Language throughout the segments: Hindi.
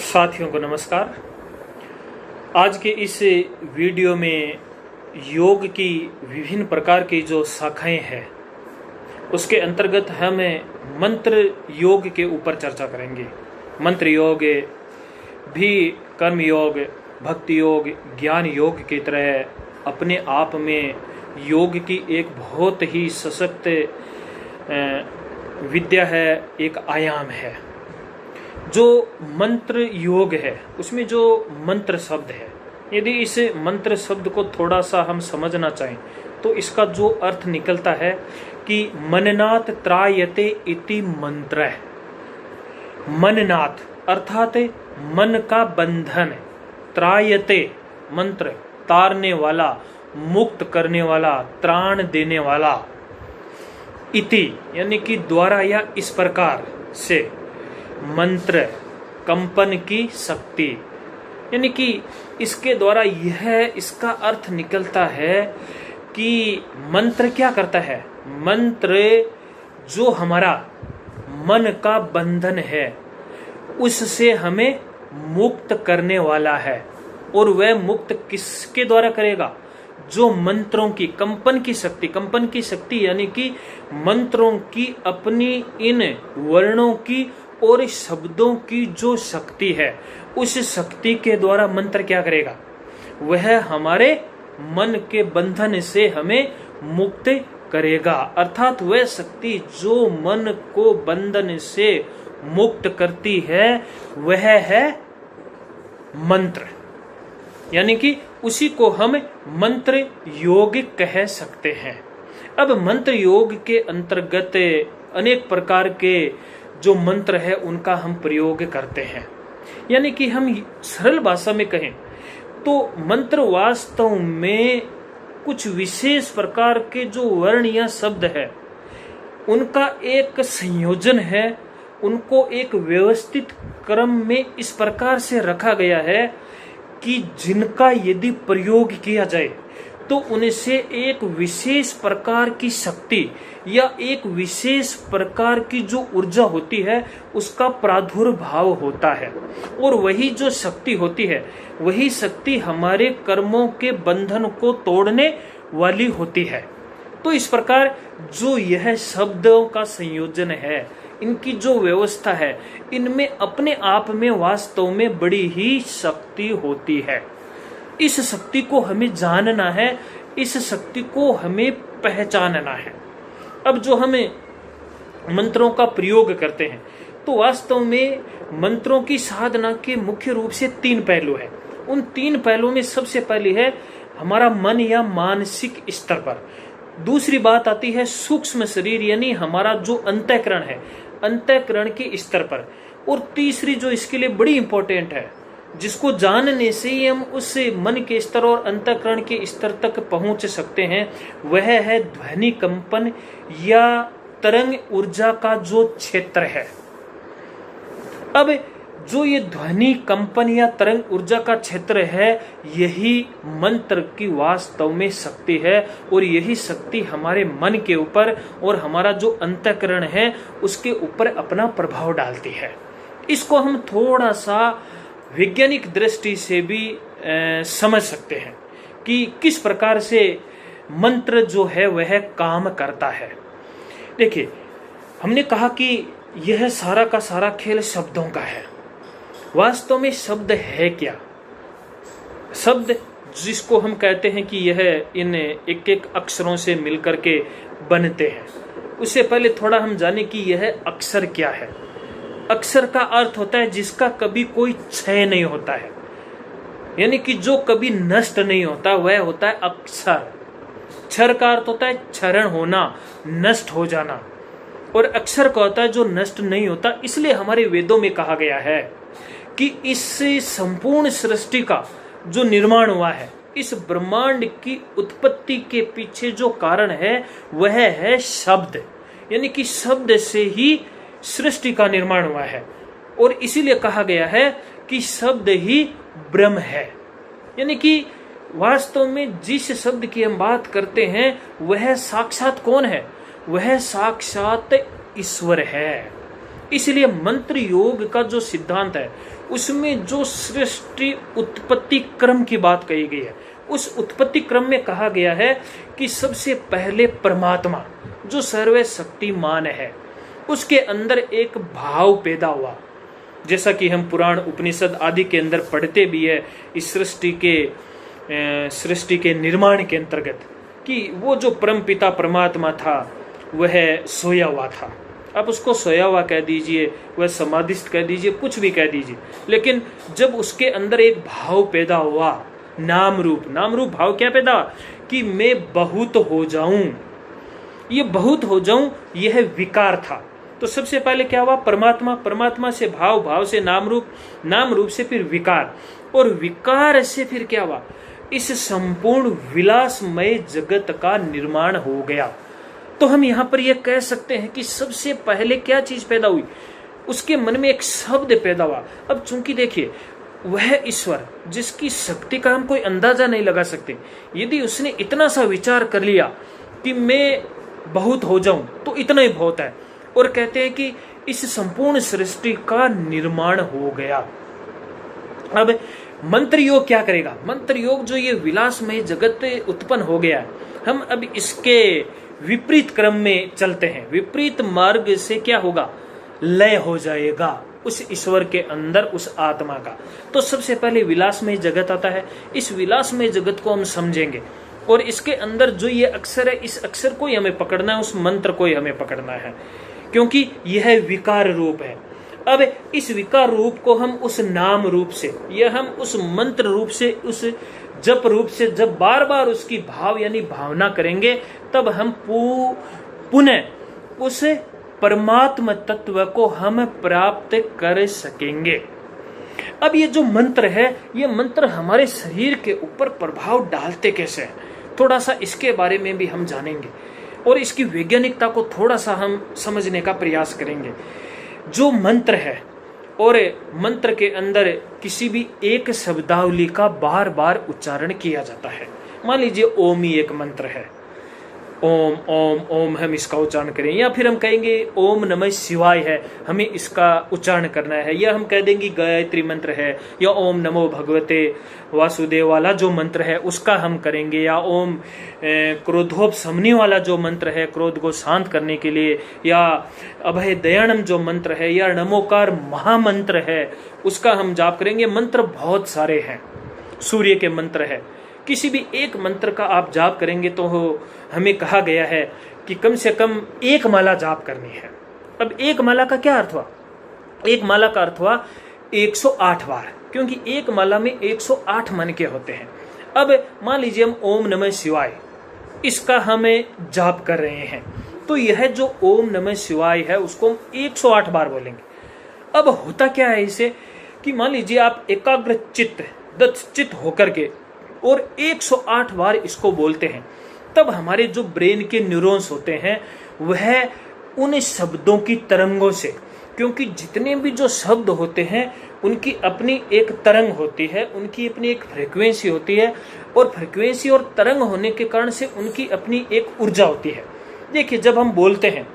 साथियों को नमस्कार। आज के इस वीडियो में योग की विभिन्न प्रकार की जो शाखाएं हैं उसके अंतर्गत हम मंत्र योग के ऊपर चर्चा करेंगे। मंत्र योग भी कर्म योग, भक्ति योग, ज्ञान योग की तरह अपने आप में योग की एक बहुत ही सशक्त विद्या है, एक आयाम है। जो मंत्र योग है उसमें जो मंत्र शब्द है, यदि इस मंत्र शब्द को थोड़ा सा हम समझना चाहें तो इसका जो अर्थ निकलता है कि मननात् त्रायते इति मंत्र। मननात् अर्थात मन का बंधन, त्रायते मंत्र तारने वाला, मुक्त करने वाला, त्राण देने वाला, इति यानी कि द्वारा या इस प्रकार से, मंत्र कंपन की शक्ति, यानी कि इसके द्वारा यह इसका अर्थ निकलता है कि मंत्र क्या करता है। मंत्र जो हमारा मन का बंधन है उससे हमें मुक्त करने वाला है। और वह मुक्त किसके द्वारा करेगा? जो मंत्रों की कंपन की शक्ति, कंपन की शक्ति यानी कि मंत्रों की अपनी इन वर्णों की और शब्दों की जो शक्ति है, उस शक्ति के द्वारा मंत्र क्या करेगा? वह हमारे मन के बंधन से हमें मुक्त करेगा। अर्थात वह शक्ति जो मन को बंधन से मुक्त करती है वह है मंत्र, यानी कि उसी को हम मंत्र योग कह सकते हैं। अब मंत्र योग के अंतर्गत अनेक प्रकार के जो मंत्र है उनका हम प्रयोग करते हैं। यानी कि हम सरल भाषा में कहें तो मंत्र वास्तव में कुछ विशेष प्रकार के जो वर्ण या शब्द है उनका एक संयोजन है। उनको एक व्यवस्थित क्रम में इस प्रकार से रखा गया है कि जिनका यदि प्रयोग किया जाए तो उनसे एक विशेष प्रकार की शक्ति या एक विशेष प्रकार की जो ऊर्जा होती है उसका प्रादुर्भाव होता है। और वही जो शक्ति होती है वही शक्ति हमारे कर्मों के बंधन को तोड़ने वाली होती है। तो इस प्रकार जो यह शब्दों का संयोजन है, इनकी जो व्यवस्था है, इनमें अपने आप में वास्तव में बड़ी ही शक्ति होती है। इस शक्ति को हमें जानना है, इस शक्ति को हमें पहचानना है। अब जो हमें मंत्रों का प्रयोग करते हैं तो वास्तव में मंत्रों की साधना के मुख्य रूप से 3 पहलू है। उन 3 पहलुओं में सबसे पहली है हमारा मन या मानसिक स्तर पर। दूसरी बात आती है सूक्ष्म शरीर यानी हमारा जो अंतःकरण है, अंतःकरण के स्तर पर। और तीसरी जो इसके लिए बड़ी इंपॉर्टेंट है, जिसको जानने से ही हम उस मन के स्तर और अंतःकरण के स्तर तक पहुंच सकते हैं, वह है ध्वनि कंपन या तरंग ऊर्जा का जो क्षेत्र है। अब जो ये ध्वनि कंपन या तरंग ऊर्जा का क्षेत्र है, यही मंत्र की वास्तव में शक्ति है। और यही शक्ति हमारे मन के ऊपर और हमारा जो अंतःकरण है उसके ऊपर अपना प्रभाव डालती है। इसको हम थोड़ा सा वैज्ञानिक दृष्टि से भी समझ सकते हैं कि किस प्रकार से मंत्र जो है वह काम करता है। देखिए, हमने कहा कि यह सारा का सारा खेल शब्दों का है। वास्तव में शब्द है क्या? शब्द जिसको हम कहते हैं कि यह इन एक एक अक्षरों से मिलकर के बनते हैं, उससे पहले थोड़ा हम जाने कि यह अक्षर क्या है। अक्षर का अर्थ होता है जिसका कभी कोई क्षय नहीं होता है, यानी कि जो कभी नष्ट नहीं होता, वह होता है अक्षर। क्षर का अर्थ होता है क्षरण होना, नष्ट हो जाना। और अक्षर का होता है जो नष्ट नहीं होता। इसलिए हमारे वेदों में कहा गया है कि इस संपूर्ण सृष्टि का जो निर्माण हुआ है, इस ब्रह्मांड की उत्पत्ति के पीछे जो कारण है वह है शब्द, यानी कि शब्द से ही सृष्टि का निर्माण हुआ है। और इसीलिए कहा गया है कि शब्द ही ब्रह्म है। यानी कि वास्तव में जिस शब्द की हम बात करते हैं वह साक्षात कौन है? वह साक्षात ईश्वर है। इसलिए मंत्र योग का जो सिद्धांत है उसमें जो सृष्टि उत्पत्ति क्रम की बात कही गई है, उस उत्पत्ति क्रम में कहा गया है कि सबसे पहले परमात्मा जो सर्वशक्तिमान है उसके अंदर एक भाव पैदा हुआ, जैसा कि हम पुराण उपनिषद आदि के अंदर पढ़ते भी है इस सृष्टि के निर्माण के अंतर्गत, कि वो जो परम पिता परमात्मा था वह सोया हुआ था। आप उसको सोया हुआ कह दीजिए, वह समाधिस्थ कह दीजिए, कुछ भी कह दीजिए, लेकिन जब उसके अंदर एक भाव पैदा हुआ, नाम रूप भाव क्या पैदा हुआ कि मैं बहुत हो जाऊं, ये बहुत हो जाऊं, यह विकार था। तो सबसे पहले क्या हुआ, परमात्मा से भाव से नाम रूप से फिर विकार, और विकार से फिर क्या हुआ, इस संपूर्ण विलासमय जगत का निर्माण हो गया। तो हम यहाँ पर यह कह सकते हैं कि सबसे पहले क्या चीज पैदा हुई, उसके मन में एक शब्द पैदा हुआ। अब चूंकि देखिए वह ईश्वर जिसकी शक्ति का हम कोई अंदाजा नहीं लगा सकते, यदि उसने इतना सा विचार कर लिया कि मैं बहुत हो जाऊं तो इतना ही बहुत है, और कहते हैं कि इस संपूर्ण सृष्टि का निर्माण हो गया। अब मंत्र योग क्या करेगा, मंत्र योग जो ये विलासमय जगत उत्पन्न हो गया, हम अब इसके विपरीत क्रम में चलते हैं। विपरीत मार्ग से क्या होगा, लय हो जाएगा उस ईश्वर के अंदर, उस आत्मा का। तो सबसे पहले विलासमय जगत आता है, इस विलासमय जगत को हम समझेंगे, और इसके अंदर जो ये अक्षर है, इस अक्षर को ही हमें पकड़ना है, उस मंत्र को ही हमें पकड़ना है, क्योंकि यह विकार रूप है। अब इस विकार रूप को हम उस नाम रूप से, या हम उस मंत्र रूप से, उस जप रूप से जब बार बार उसकी भाव यानी भावना करेंगे, तब हम पुनः उस परमात्म तत्व को हम प्राप्त कर सकेंगे। अब ये जो मंत्र है, ये मंत्र हमारे शरीर के ऊपर प्रभाव डालते कैसे हैं, थोड़ा सा इसके बारे में भी हम जानेंगे, और इसकी वैज्ञानिकता को थोड़ा सा हम समझने का प्रयास करेंगे। जो मंत्र है, और मंत्र के अंदर किसी भी एक शब्दावली का बार बार उच्चारण किया जाता है। मान लीजिए ओम ही एक मंत्र है, ओम ओम ओम हम इसका उच्चारण करें, या फिर हम कहेंगे ओम नमः शिवाय है, हमें इसका उच्चारण करना है, या हम कह देंगे गायत्री मंत्र है, या ओम नमो भगवते वासुदेव वाला जो मंत्र है उसका हम करेंगे, या ओम क्रोधोपशमनी वाला जो मंत्र है क्रोध को शांत करने के लिए, या अभय दयानम जो मंत्र है, या नमोकार महामंत्र है उसका हम जाप करेंगे। मंत्र बहुत सारे हैं, सूर्य के मंत्र है, किसी भी एक मंत्र का आप जाप करेंगे तो हमें कहा गया है कि कम से कम एक माला जाप करनी है। अब एक माला का क्या अर्थ हुआ, एक माला का अर्थ हुआ 108 बार, क्योंकि एक माला में 108 मन के होते हैं। अब मान लीजिए हम ओम नमः शिवाय इसका हमें जाप कर रहे हैं, तो यह जो ओम नमः शिवाय है उसको हम 108 बार बोलेंगे। अब होता क्या है इसे, कि मान लीजिए आप एकाग्र चित्त होकर के और 108 बार इसको बोलते हैं, तब हमारे जो ब्रेन के न्यूरॉन्स होते हैं वह उन शब्दों की तरंगों से, क्योंकि जितने भी जो शब्द होते हैं उनकी अपनी एक तरंग होती है, उनकी अपनी एक फ्रीक्वेंसी होती है, और फ्रीक्वेंसी और तरंग होने के कारण से उनकी अपनी एक ऊर्जा होती है। देखिए जब हम बोलते हैं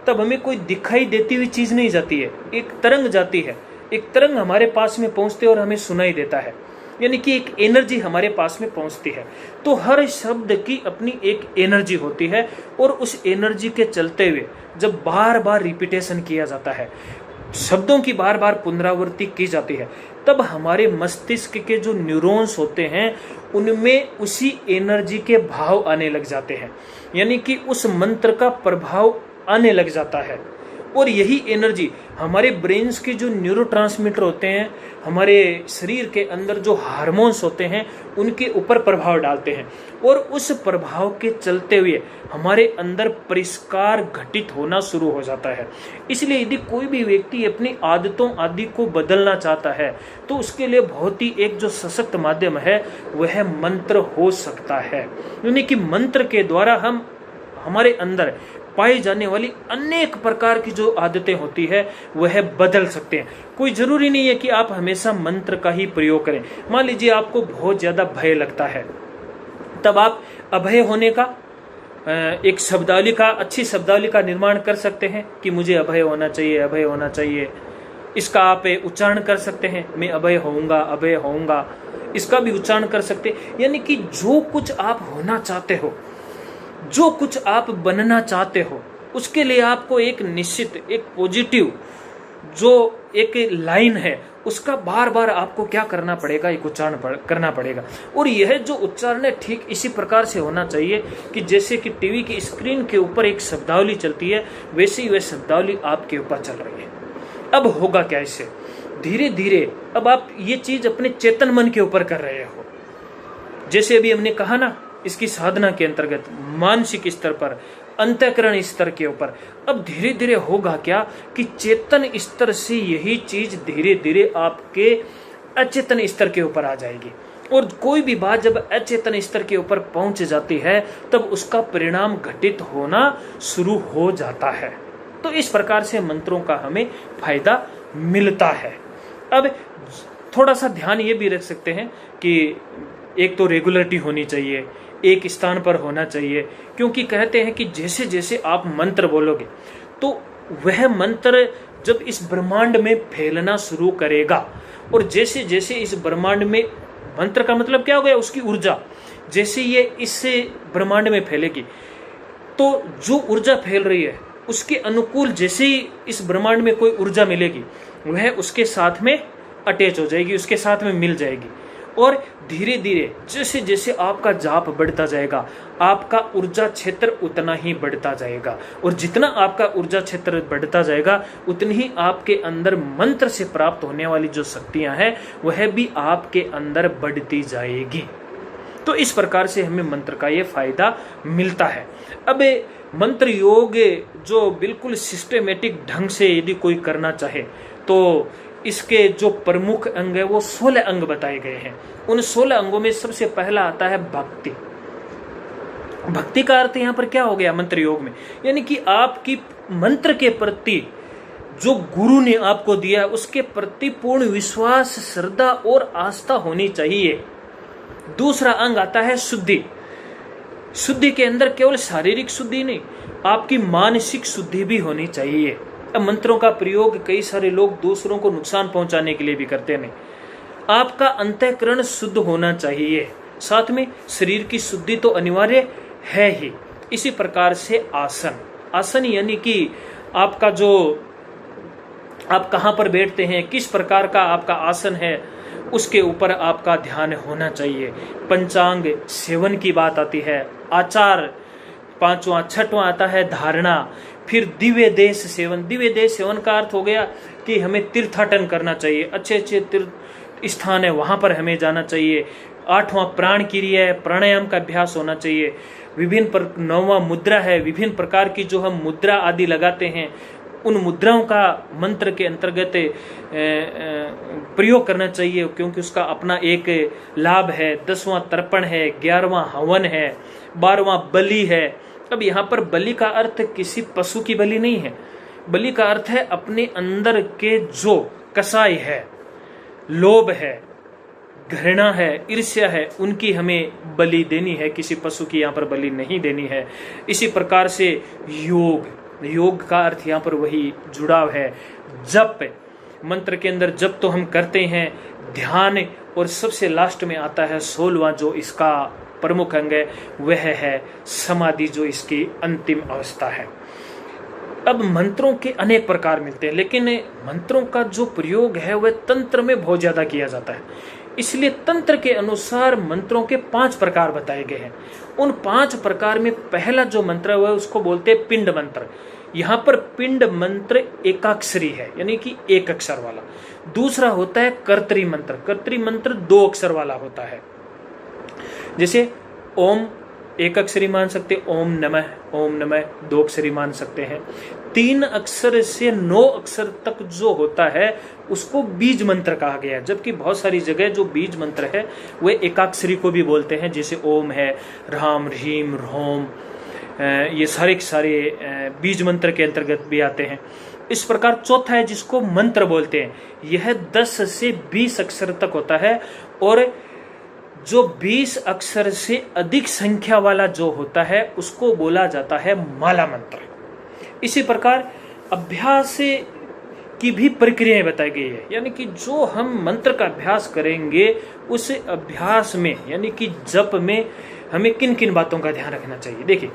तब हमें कोई दिखाई देती हुई चीज नहीं जाती है, एक तरंग जाती है, एक तरंग हमारे पास में पहुंचती है और हमें सुनाई देता है, यानी कि एक एनर्जी हमारे पास में पहुंचती है। तो हर शब्द की अपनी एक एनर्जी होती है, और उस एनर्जी के चलते हुए जब बार बार रिपीटेशन किया जाता है, शब्दों की बार बार पुनरावृत्ति की जाती है, तब हमारे मस्तिष्क के जो न्यूरॉन्स होते हैं उनमें उसी एनर्जी के भाव आने लग जाते हैं, यानी कि उस मंत्र का प्रभाव आने लग जाता है। और यही एनर्जी हमारे ब्रेन्स के जो न्यूरोट्रांसमीटर होते हैं, हमारे शरीर के अंदर जो हार्मोन्स होते हैं उनके ऊपर प्रभाव डालते हैं, और उस प्रभाव के चलते हुए हमारे अंदर परिष्कार घटित होना शुरू हो जाता है। इसलिए यदि कोई भी व्यक्ति अपनी आदतों आदि को बदलना चाहता है तो उसके लिए बहुत ही एक जो सशक्त माध्यम है वह मंत्र हो सकता है, यानी कि मंत्र के द्वारा हम हमारे अंदर पाई जाने वाली अनेक प्रकार की जो आदतें होती है वह बदल सकते हैं। कोई जरूरी नहीं है कि आप हमेशा मंत्र का ही प्रयोग करें। मान लीजिए आपको बहुत ज्यादा भय लगता है, तब आप अभय होने का एक शब्दावली का, अच्छी शब्दावली का निर्माण कर सकते हैं कि मुझे अभय होना चाहिए, अभय होना चाहिए। इसका आप उच्चारण कर सकते हैं, मैं अभय होऊंगा, अभय होऊंगा, इसका भी उच्चारण कर सकते हैं। यानी कि जो कुछ आप होना चाहते हो, जो कुछ आप बनना चाहते हो, उसके लिए आपको एक निश्चित, एक पॉजिटिव जो एक लाइन है, उसका बार बार आपको क्या करना पड़ेगा, एक उच्चारण करना पड़ेगा। और यह जो उच्चारण है ठीक इसी प्रकार से होना चाहिए कि जैसे कि टीवी की स्क्रीन के ऊपर एक शब्दावली चलती है, वैसे ही वह शब्दावली आपके ऊपर चल रही है। अब होगा क्या इससे, धीरे धीरे अब आप ये चीज अपने चेतन मन के ऊपर कर रहे हो। जैसे अभी हमने कहा ना, इसकी साधना के अंतर्गत मानसिक स्तर पर, अंतःकरण स्तर के ऊपर, अब धीरे धीरे होगा क्या कि चेतन स्तर से यही चीज धीरे धीरे आपके अचेतन स्तर के ऊपर आ जाएगी। और कोई भी बात जब अचेतन स्तर के ऊपर पहुंच जाती है, तब उसका परिणाम घटित होना शुरू हो जाता है। तो इस प्रकार से मंत्रों का हमें फायदा मिलता है। अब थोड़ा सा ध्यान ये भी रख सकते हैं कि एक तो रेगुलरिटी होनी चाहिए, एक स्थान पर होना चाहिए, क्योंकि कहते हैं कि जैसे जैसे आप मंत्र बोलोगे तो वह मंत्र जब इस ब्रह्मांड में फैलना शुरू करेगा, और जैसे जैसे इस ब्रह्मांड में, मंत्र का मतलब क्या हो गया, उसकी ऊर्जा, जैसे ये इस ब्रह्मांड में फैलेगी तो जो ऊर्जा फैल रही है उसके अनुकूल जैसे ही इस ब्रह्मांड में कोई ऊर्जा मिलेगी, वह उसके साथ में अटैच हो जाएगी, उसके साथ में मिल जाएगी। और धीरे धीरे जैसे जैसे आपका जाप बढ़ता जाएगा, आपका ऊर्जा क्षेत्र उतना ही बढ़ता जाएगा, और जितना आपका ऊर्जा क्षेत्र बढ़ता जाएगा, उतनी ही आपके अंदर मंत्र से प्राप्त होने वाली जो शक्तियां हैं वह भी आपके अंदर बढ़ती जाएगी। तो इस प्रकार से हमें मंत्र का ये फायदा मिलता है। अब मंत्र योग जो बिल्कुल सिस्टमेटिक ढंग से यदि कोई करना चाहे तो इसके जो प्रमुख अंग है वो 16 अंग बताए गए हैं। उन 16 अंगों में सबसे पहला आता है भक्ति। भक्ति का अर्थ यहाँ पर क्या हो गया मंत्र योग में, यानी कि आपकी मंत्र के प्रति जो गुरु ने आपको दिया है उसके प्रति पूर्ण विश्वास, श्रद्धा और आस्था होनी चाहिए। दूसरा अंग आता है शुद्धि। शुद्धि के अंदर केवल शारीरिक शुद्धि नहीं, आपकी मानसिक शुद्धि भी होनी चाहिए। अब मंत्रों का प्रयोग कई सारे लोग दूसरों को नुकसान पहुंचाने के लिए भी करते हैं। आपका अंतःकरण शुद्ध होना चाहिए, साथ में शरीर की शुद्धि तो अनिवार्य है ही। इसी प्रकार से आसन, आसन यानी कि आपका जो, आप कहां पर बैठते हैं, किस प्रकार का आपका आसन है, उसके ऊपर आपका ध्यान होना चाहिए। पंचांग सेवन की बात आती है, आचार पांचवा, छठवां आता है धारणा, फिर दिव्य देश सेवन। दिव्य देश सेवन का अर्थ हो गया कि हमें तीर्थाटन करना चाहिए, अच्छे अच्छे तीर्थ स्थान है वहां पर हमें जाना चाहिए। आठवां प्राण क्रिया है, प्राणायाम का अभ्यास होना चाहिए। नौवां मुद्रा है, विभिन्न प्रकार की जो हम मुद्रा आदि लगाते हैं उन मुद्राओं का मंत्र के अंतर्गत प्रयोग करना चाहिए, क्योंकि उसका अपना एक लाभ है। 10वां तर्पण है, 11वां हवन है, 12वां बलि है। अब यहाँ पर बलि का अर्थ किसी पशु की बलि नहीं है, बलि का अर्थ है अपने अंदर के जो कसाई है, लोभ है, घृणा है, ईर्ष्या है, उनकी हमें बलि देनी है, किसी पशु की यहाँ पर बलि नहीं देनी है। इसी प्रकार से योग, योग का अर्थ यहाँ पर वही जुड़ाव है। जप, मंत्र के अंदर जप तो हम करते हैं, ध्यान, और सबसे लास्ट में आता है 16वां जो इसका प्रमुख अंग है, वह है समाधि, जो इसकी अंतिम अवस्था है। अब मंत्रों के अनेक प्रकार मिलते हैं, लेकिन मंत्रों का जो प्रयोग है वह तंत्र में बहुत ज्यादा किया जाता है, इसलिए तंत्र के अनुसार मंत्रों के 5 प्रकार बताए गए हैं। उन 5 प्रकार में पहला जो मंत्र है वह उसको बोलते हैं पिंड मंत्र। यहाँ पर पिंड मंत्र एकाक्षरी है, यानी कि एक अक्षर वाला। दूसरा होता है कर्तरी मंत्र। कर्तरी मंत्र 2 अक्षर वाला होता है, जैसे ओम एक अक्षरी मान सकते, ओम नमः 2 अक्षरी मान सकते हैं। 3 अक्षर से 9 अक्षर तक जो होता है उसको बीज मंत्र कहा गया, जबकि बहुत सारी जगह जो बीज मंत्र है वह एकाक्षरी को भी बोलते हैं, जैसे ओम है, राम, रीम, रोम, ये सारे के सारे बीज मंत्र के अंतर्गत भी आते हैं। इस प्रकार चौथा है जिसको मंत्र बोलते हैं, यह 10 से 20 अक्षर तक होता है, और जो 20 अक्षर से अधिक संख्या वाला जो होता है उसको बोला जाता है माला मंत्र। इसी प्रकार अभ्यास की भी प्रक्रियाएं बताई गई है, यानी कि जो हम मंत्र का अभ्यास करेंगे उस अभ्यास में यानी कि जप में हमें किन किन बातों का ध्यान रखना चाहिए। देखिए,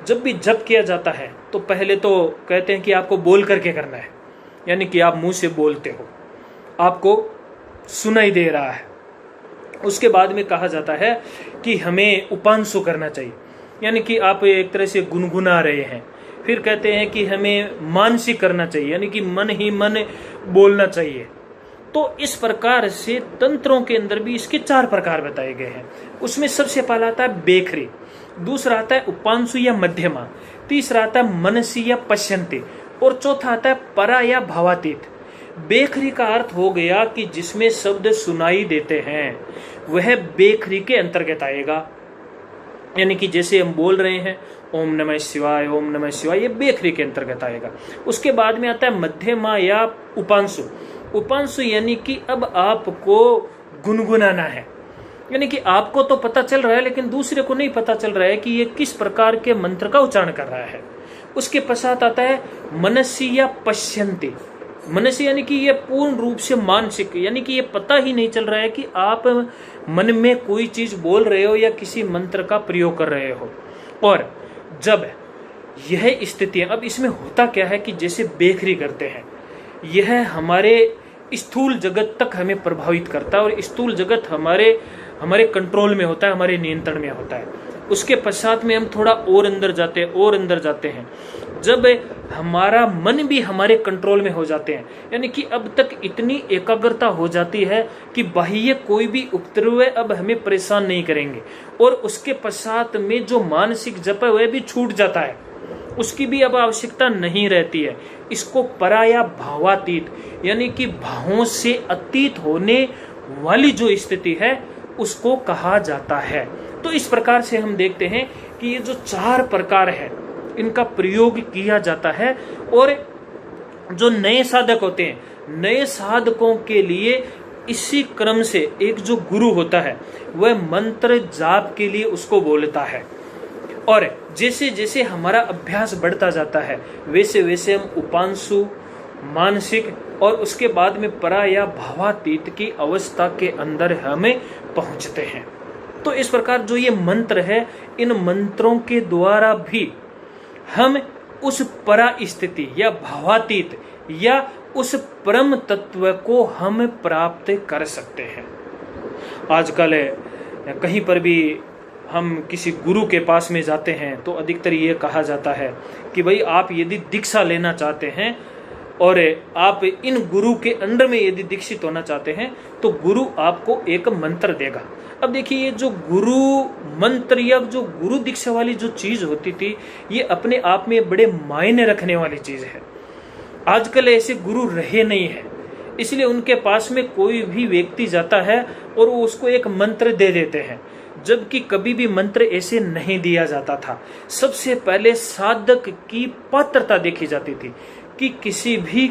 जब भी जप किया जाता है तो पहले तो कहते हैं कि आपको बोल करके करना है, यानी कि आप मुंह से बोलते हो, आपको सुनाई दे रहा है। उसके बाद में कहा जाता है कि हमें उपांशु करना चाहिए, यानी कि आप एक तरह से गुनगुना रहे हैं। फिर कहते हैं कि हमें मानसिक करना चाहिए, यानी कि मन ही मन बोलना चाहिए। तो इस प्रकार से तंत्रों के अंदर भी इसके 4 प्रकार बताए गए हैं। उसमें सबसे पहला आता है बेखरी, दूसरा आता है उपांशु या मध्यमा, तीसरा आता है मनसी या पश्यन्ति, और चौथा आता है परा या भावातीत। बेखरी का अर्थ हो गया कि जिसमें शब्द सुनाई देते हैं वह बेखरी के अंतर्गत आएगा, यानी कि जैसे हम बोल रहे हैं ओम नमः शिवाय ओम नमः शिवाय, ये बेखरी के अंतर्गत आएगा। उसके बाद में आता है मध्यमा या उपांशु। उपांशु यानी कि अब आपको गुनगुनाना है, यानी कि आपको तो पता चल रहा है लेकिन दूसरे को नहीं पता चल रहा है कि ये किस प्रकार के मंत्र का उच्चारण कर रहा है। उसके पश्चात आता है मनसी या पश्यन्ति। मनसी यानी कि ये पूर्ण रूप से मानसिक, यानी कि ये पता ही नहीं चल रहा है कि आप मन में कोई चीज बोल रहे हो या किसी मंत्र का प्रयोग कर रहे हो। और जब यह स्थितियां, अब इसमें होता क्या है कि जैसे बेखरी करते हैं, यह हमारे स्थूल जगत तक हमें प्रभावित करता है और स्थूल जगत हमारे कंट्रोल में होता है, हमारे नियंत्रण में होता है। उसके पश्चात में हम थोड़ा और अंदर जाते हैं, जब हमारा मन भी हमारे कंट्रोल में हो जाते हैं, यानी कि अब तक इतनी एकाग्रता हो जाती है कि बाह्य कोई भी उपद्रव अब हमें परेशान नहीं करेंगे। और उसके पश्चात में जो मानसिक जप है वह भी छूट जाता है, उसकी भी अब आवश्यकता नहीं रहती है। इसको परा या भावातीत, यानी कि भावों से अतीत होने वाली जो स्थिति है उसको कहा जाता है। तो इस प्रकार से हम देखते हैं कि ये जो 4 प्रकार है इनका प्रयोग किया जाता है। और जो नए साधक होते हैं, नए साधकों के लिए इसी क्रम से एक जो गुरु होता है वह मंत्र जाप के लिए उसको बोलता है। और जैसे जैसे हमारा अभ्यास बढ़ता जाता है वैसे वैसे हम उपांशु, मानसिक और उसके बाद में परा या भावातीत की अवस्था के अंदर हमें पहुंचते हैं। तो इस प्रकार जो ये मंत्र है, इन मंत्रों के द्वारा भी हम उस परा स्थिति या भावातीत या उस परम तत्व को हम प्राप्त कर सकते हैं। आजकल कहीं पर भी हम किसी गुरु के पास में जाते हैं तो अधिकतर ये कहा जाता है कि भाई आप यदि दीक्षा लेना चाहते हैं और आप इन गुरु के अंडर में यदि दीक्षित होना चाहते हैं तो गुरु आपको एक मंत्र देगा। अब देखिए, ये जो गुरु मंत्र या जो गुरु दीक्षा वाली जो चीज होती थी ये अपने आप में बड़े मायने रखने वाली चीज है। आजकल ऐसे गुरु रहे नहीं है, इसलिए उनके पास में कोई भी व्यक्ति जाता है और वो उसको एक मंत्र दे देते हैं, जबकि कभी भी मंत्र ऐसे नहीं दिया जाता था। सबसे पहले साधक की पात्रता देखी जाती थी कि किसी भी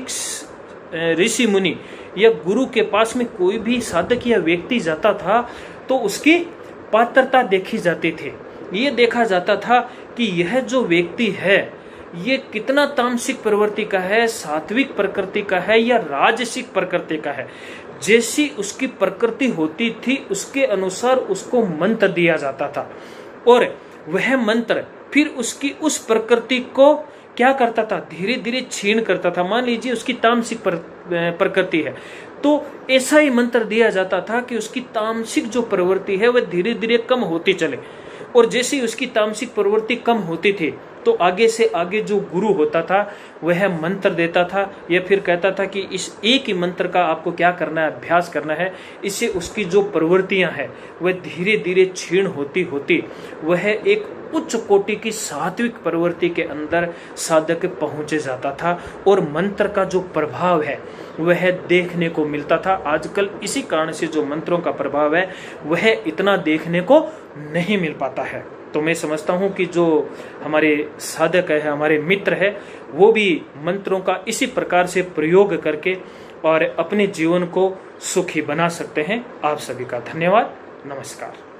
ऋषि मुनि या गुरु के पास में कोई भी साधक या व्यक्ति जाता था तो उसकी पात्रता देखी जाती थी। ये देखा जाता था कि यह जो व्यक्ति है ये कितना तामसिक प्रवृत्ति का है, सात्विक प्रकृति का है या राजसिक प्रकृति का है। जैसी उसकी प्रकृति होती थी उसके अनुसार उसको मंत्र दिया जाता था और वह मंत्र फिर उसकी उस प्रकृति को क्या करता था, धीरे धीरे छीन करता था। मान लीजिए उसकी तामसिक प्रकृति है तो ऐसा ही मंत्र दिया जाता था कि उसकी तामसिक जो प्रवृत्ति है वह धीरे धीरे कम होती चले। और जैसे उसकी तामसिक प्रवृत्ति कम होती थी तो आगे से आगे जो गुरु होता था वह मंत्र देता था या फिर कहता था कि इस एक ही मंत्र का आपको क्या करना है, अभ्यास करना है। इससे उसकी जो प्रवृत्तियां हैं वह धीरे धीरे क्षीण होती होती वह एक उच्च कोटि की सात्विक प्रवृत्ति के अंदर साधक पहुंचे जाता था और मंत्र का जो प्रभाव है वह देखने को मिलता था। आजकल इसी कारण से जो मंत्रों का प्रभाव है वह इतना देखने को नहीं मिल पाता है। तो मैं समझता हूँ कि जो हमारे साधक है, हमारे मित्र है, वो भी मंत्रों का इसी प्रकार से प्रयोग करके और अपने जीवन को सुखी बना सकते हैं। आप सभी का धन्यवाद। नमस्कार।